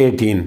18।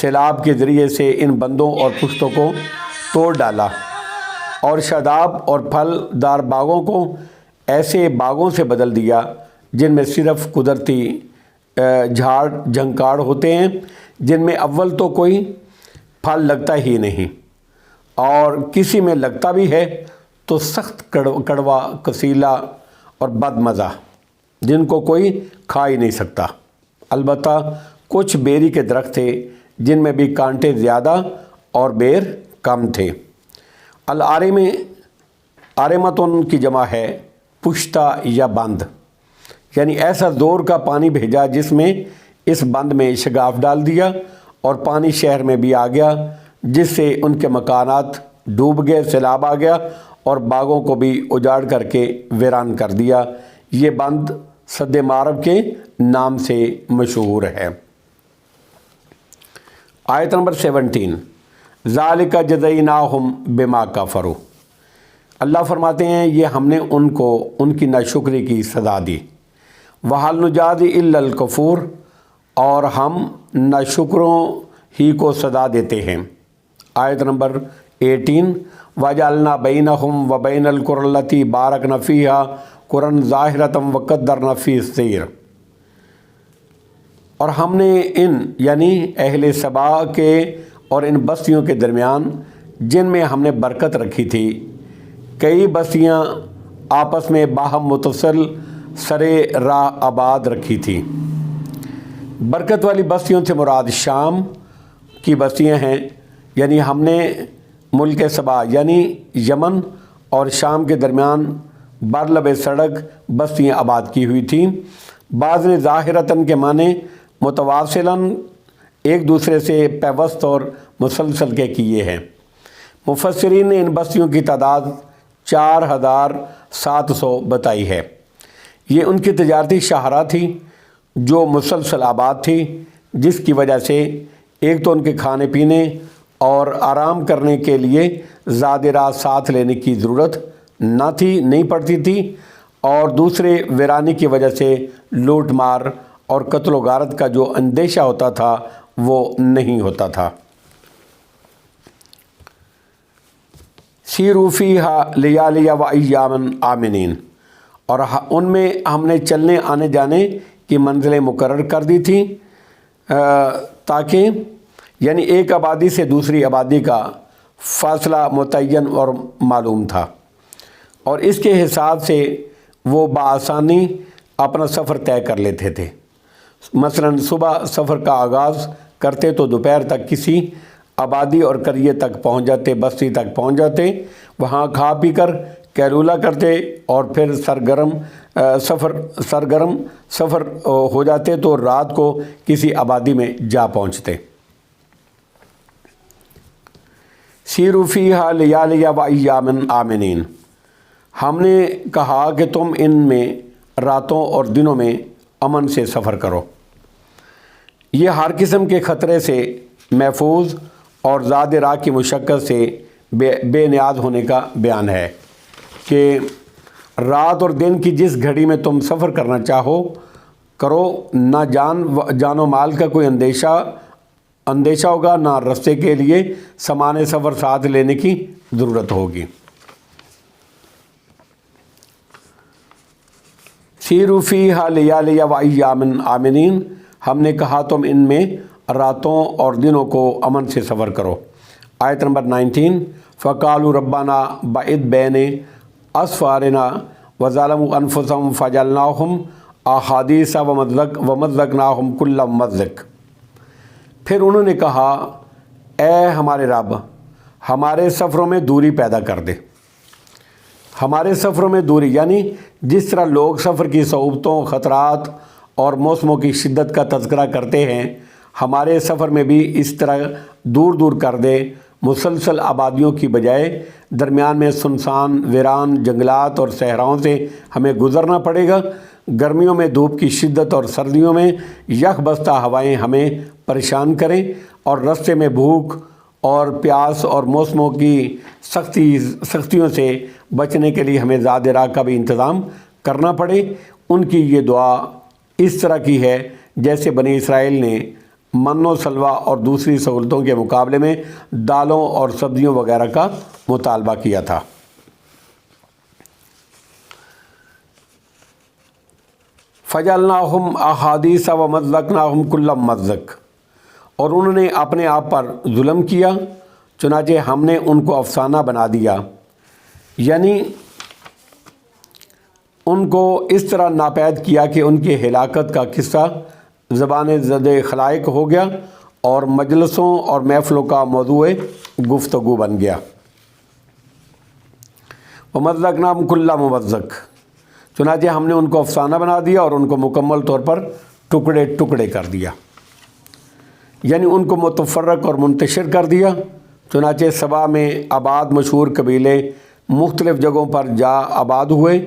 سیلاب کے ذریعے سے ان بندوں اور پشتوں کو توڑ ڈالا اور شاداب اور پھل دار باغوں کو ایسے باغوں سے بدل دیا جن میں صرف قدرتی جھاڑ جھنکاڑ ہوتے ہیں، جن میں اول تو کوئی پھل لگتا ہی نہیں، اور کسی میں لگتا بھی ہے تو سخت کڑوا، کسیلا اور بد مزہ، جن کو کوئی کھا ہی نہیں سکتا۔ البتہ کچھ بیری کے درخت تھے جن میں بھی کانٹے زیادہ اور بیر کم تھے۔ عارمتن کی جمع ہے پشتہ یا بند، یعنی ایسا زور کا پانی بھیجا جس میں اس بند میں شگاف ڈال دیا اور پانی شہر میں بھی آ گیا، جس سے ان کے مکانات ڈوب گئے، سیلاب آ گیا اور باغوں کو بھی اجاڑ کر کے ویران کر دیا۔ یہ بند سد معرب کے نام سے مشہور ہے۔ آیت نمبر 17، ذالک جزیناہم بما کفروا۔ اللہ فرماتے ہیں یہ ہم نے ان کو ان کی ناشکری کی سزا دی۔ وَهَلْ نُجَازِي إِلَّا الْكَفُورَ، اور ہم ناشکروں ہی کو سزا دیتے ہیں۔ آیت نمبر 18، وَجَعَلْنَا بَيْنَهُمْ وَبَيْنَ الْقُرَى الَّتِي بَارَكْنَا فِيهَا قُرًى ظَاهِرَةً وَقَدَّرْنَا فِيهِ السَّيْرَ، اور ہم نے ان یعنی اہل سبا کے اور ان بستیوں کے درمیان جن میں ہم نے برکت رکھی تھی، کئی بستیاں آپس میں باہم متصل سرے راہ آباد رکھی تھی۔ برکت والی بستیوں سے مراد شام کی بستیاں ہیں، یعنی ہم نے ملک سبا یعنی یمن اور شام کے درمیان برلب سڑک بستیاں آباد کی ہوئی تھیں۔ بعض نے ظاہرتاً کے معنی متواصلاً ایک دوسرے سے پیوست اور مسلسل کے کیے ہیں۔ مفسرین نے ان بستیوں کی تعداد 4700 بتائی ہے۔ یہ ان کی تجارتی شاہراہ تھی جو مسلسل آباد تھی، جس کی وجہ سے ایک تو ان کے کھانے پینے اور آرام کرنے کے لیے زیادہ راہ ساتھ لینے کی ضرورت نہیں پڑتی تھی، اور دوسرے ویرانی کی وجہ سے لوٹ مار اور قتل و غارت کا جو اندیشہ ہوتا تھا وہ نہیں ہوتا تھا۔ سیروا فیہا لیالی و ایاما آمنین، اور ان میں ہم نے چلنے آنے جانے کی منزلیں مقرر کر دی تھیں، تاکہ یعنی ایک آبادی سے دوسری آبادی کا فاصلہ متعین اور معلوم تھا، اور اس کے حساب سے وہ بآسانی اپنا سفر طے کر لیتے تھے۔ مثلاً صبح سفر کا آغاز کرتے تو دوپہر تک کسی آبادی اور قریے تک پہنچ جاتے، بستی تک پہنچ جاتے، وہاں کھا پی کر کیلولہ کرتے اور پھر سرگرم سفر ہو جاتے تو رات کو کسی آبادی میں جا پہنچتے۔ سیروا فیہا لیالی و ایاما آمنین، ہم نے کہا کہ تم ان میں راتوں اور دنوں میں امن سے سفر کرو۔ یہ ہر قسم کے خطرے سے محفوظ اور زیادہ راہ کی مشقت سے بے نیاز ہونے کا بیان ہے کہ رات اور دن کی جس گھڑی میں تم سفر کرنا چاہو کرو، نہ جان و مال کا کوئی اندیشہ ہوگا، نہ رستے کے لیے سامان سفر ساتھ لینے کی ضرورت ہوگی۔ سیروا فیہا لیالی و ایاما آمنین، ہم نے کہا تم ان میں راتوں اور دنوں کو امن سے سفر کرو۔ آیت نمبر 19، فقالوا ربنا بعد بین اسفارنا وظلموا انفسهم فجعلناهم احادیث ومزقناهم کل ممزق۔ پھر انہوں نے کہا اے ہمارے رب، ہمارے سفروں میں دوری پیدا کر دے۔ ہمارے سفروں میں دوری یعنی جس طرح لوگ سفر کی صعوبتوں، خطرات اور موسموں کی شدت کا تذکرہ کرتے ہیں، ہمارے سفر میں بھی اس طرح دور دور کر دے۔ مسلسل آبادیوں کی بجائے درمیان میں سنسان ویران جنگلات اور صحراؤں سے ہمیں گزرنا پڑے گا۔ گرمیوں میں دھوپ کی شدت اور سردیوں میں یک بستہ ہوائیں ہمیں پریشان کریں، اور رستے میں بھوک اور پیاس اور موسموں کی سختیوں سے بچنے کے لیے ہمیں زیادہ راہ کا بھی انتظام کرنا پڑے۔ ان کی یہ دعا اس طرح کی ہے جیسے بنی اسرائیل نے من و سلوہ اور دوسری سہولتوں کے مقابلے میں دالوں اور سبزیوں وغیرہ کا مطالبہ کیا تھا۔ فَجَعَلْنَاهُمْ أَحَادِيثَ وَمَزَّقْنَاهُمْ كُلَّ مُمَزَّقٍ، اور انہوں نے اپنے آپ پر ظلم کیا، چنانچہ ہم نے ان کو افسانہ بنا دیا، یعنی ان کو اس طرح ناپید کیا کہ ان کی ہلاکت کا قصہ زبان زد خلائق ہو گیا اور مجلسوں اور محفلوں کا موضوع گفتگو بن گیا۔ وَمَزَّقْنَاهُمْ كُلَّ مُمَزَّقٍ، چنانچہ ہم نے ان کو افسانہ بنا دیا اور ان کو مکمل طور پر ٹکڑے ٹکڑے کر دیا، یعنی ان کو متفرق اور منتشر کر دیا۔ چنانچہ سبا میں آباد مشہور قبیلے مختلف جگہوں پر جا آباد ہوئے،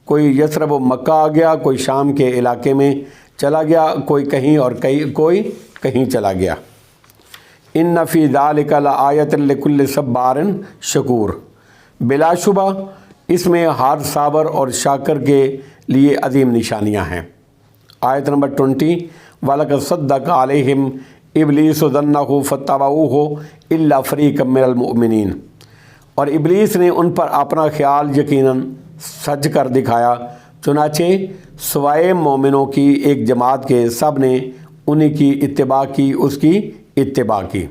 کوئی یثرب و مکہ آ گیا، کوئی شام کے علاقے میں چلا گیا، کوئی کہیں اور کوئی کہیں چلا گیا۔ ان فی ذالک لآیۃ لکل صبار شکور، بلا شبہ اس میں ہر صابر اور شاکر کے لیے عظیم نشانیاں ہیں۔ آیت نمبر 20، وَلَقَدْ صَدَّقَ عَلَيْهِمْ إِبْلِيسُ ظَنَّهُ فَاتَّبَعُوهُ إِلَّا فَرِيقًا مِّنَ الْمُؤْمِنِينَ، اور ابلیس نے ان پر اپنا خیال یقیناً سچ کر دکھایا، چنانچہ سوائے مومنوں کی ایک جماعت کے سب نے انہی کی اتباع کی، اس کی اتباع کی۔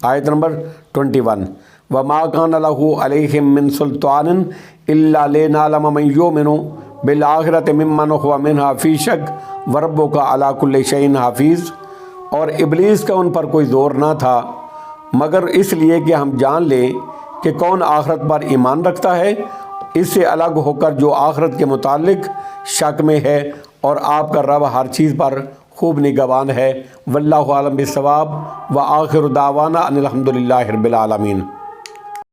آیت نمبر 21، وَمَا كَانَ لَهُ عَلَيْهِمْ مِّن سُلْطَانٍ إِلَّا لِنَعْلَمَ مَن يُؤْمِنُ بِالْآخِرَةِ مِمَّنْ هُوَ مِنْهَا فِي شَكٍّ وَرَبُّكَ عَلَىٰ كُلِّ شَيْءٍ حَفِيظٌ، اور ابلیس کا ان پر کوئی زور نہ تھا مگر اس لیے کہ ہم جان لیں کہ کون آخرت پر ایمان رکھتا ہے، اس سے الگ ہو کر جو آخرت کے متعلق شک میں ہے، اور آپ کا رب ہر چیز پر خوب نگہبان ہے۔ واللہ اعلم بالصواب، وآخر دعوانا ان الحمد للہ رب العالمین۔